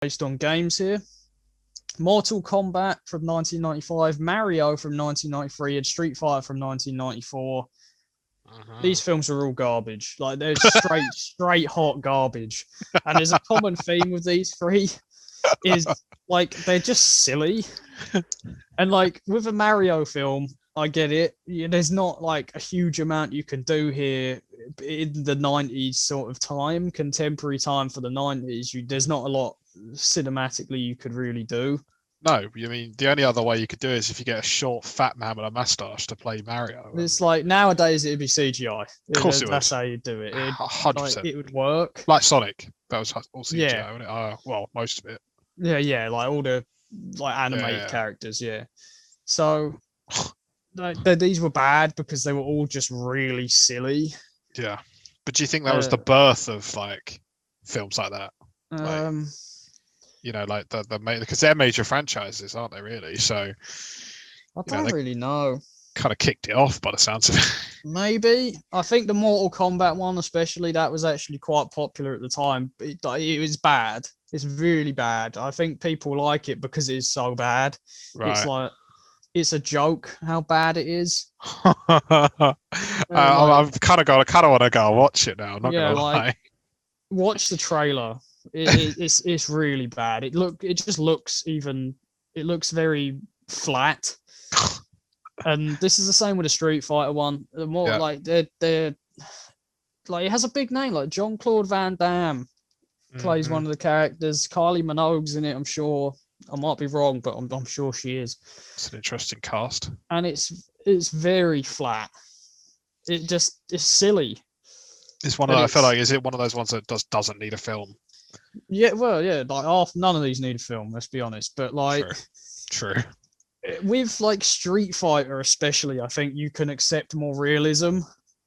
based on games here. Mortal Kombat from 1995, Mario from 1993, and Street Fighter from 1994. These films are all garbage. Like they're straight hot garbage. And there's a common theme with these three is like they're just silly. And like with a Mario film, I get it. There's not like a huge amount you can do here in the 90s sort of time, contemporary time for the 90s. There's not a lot cinematically you could really do. No, I mean the only other way you could do it is if you get a short fat man with a mustache to play Mario. It's like nowadays it'd be CGI. Of course it would. That's how you do it. 100%. Like, it would work. Like Sonic, that was all CGI, Yeah. wasn't it? Well, most of it. Yeah, like all the like animated characters, yeah. So these were bad because they were all just really silly. Yeah, but do you think that was the birth of like films like that? Like, you know, like because they're major franchises, aren't they? Really? So I don't really know. Kind of kicked it off by the sounds of it. Maybe. I think the Mortal Kombat one, especially, that was actually quite popular at the time. It was bad. It's really bad. I think people like it because it's so bad. Right. It's like it's a joke how bad it is. I've kind of want to go watch it now. I'm not gonna lie. Watch the trailer. It's really bad. It looks very flat. And this is the same with the Street Fighter one. The more like they're like it has a big name like Jean-Claude Van Damme plays one of the characters. Kylie Minogue's in it. I'm sure. I might be wrong, but I'm sure she is. It's an interesting cast. And it's very flat. It's silly. It's one of I feel like is it one of those ones that doesn't need a film? Yeah, well, yeah. Like none of these need a film. Let's be honest. But like, true. With like Street Fighter, especially, I think you can accept more realism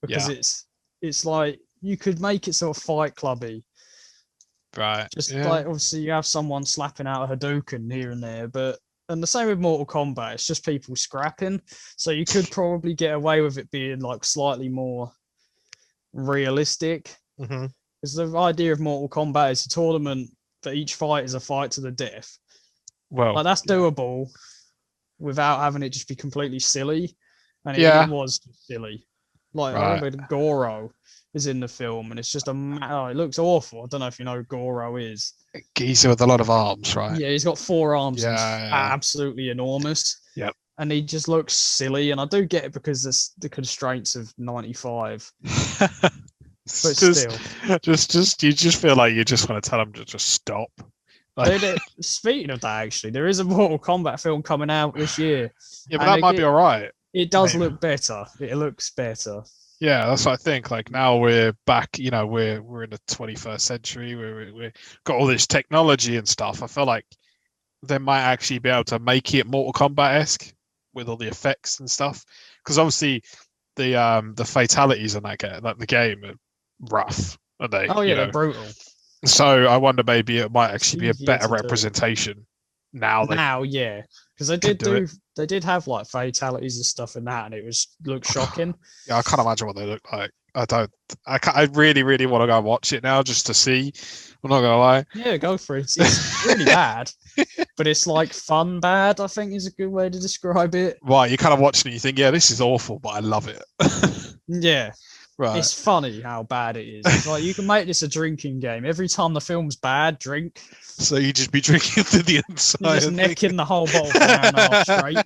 because it's like you could make it sort of Fight Clubby. Right. Just like obviously you have someone slapping out a Hadouken here and there, and the same with Mortal Kombat, it's just people scrapping. So you could probably get away with it being like slightly more realistic. Because the idea of Mortal Kombat is a tournament that each fight is a fight to the death. Well, like that's doable without having it just be completely silly. And it was just silly. Like I remember Goro is in the film, and it's just it looks awful. I don't know if you know who Goro is. Geezer with a lot of arms, right? Yeah, he's got 4 arms. Absolutely enormous. Yep. And he just looks silly, and I do get it because there's the constraints of 95. But still, you just feel like you just want to tell him to just stop. Speaking of that, actually, there is a Mortal Kombat film coming out this year. Yeah, but that might be all right. It does look better. It looks better. Yeah, that's what I think. Like now we're back, you know, we're in the 21st century. We've got all this technology and stuff. I feel like they might actually be able to make it Mortal Kombat-esque with all the effects and stuff. Because obviously the fatalities in the game are rough, are they? Oh yeah, they're brutal. So I wonder maybe it might actually be a better representation now. Yeah, because they did have like fatalities and stuff in that, and it looked shocking. Yeah, I can't imagine what they look like. I really, really want to go and watch it now just to see. I'm not gonna lie. Yeah, go for it. It's really bad, but it's like fun bad. I think is a good way to describe it. Right, you kind of watching it, you think, yeah, this is awful, but I love it. Yeah. Right. It's funny how bad it is. It's like you can make this a drinking game. Every time the film's bad, drink. So you just be drinking to the inside. You're just necking the whole bottle for an hour and a half straight.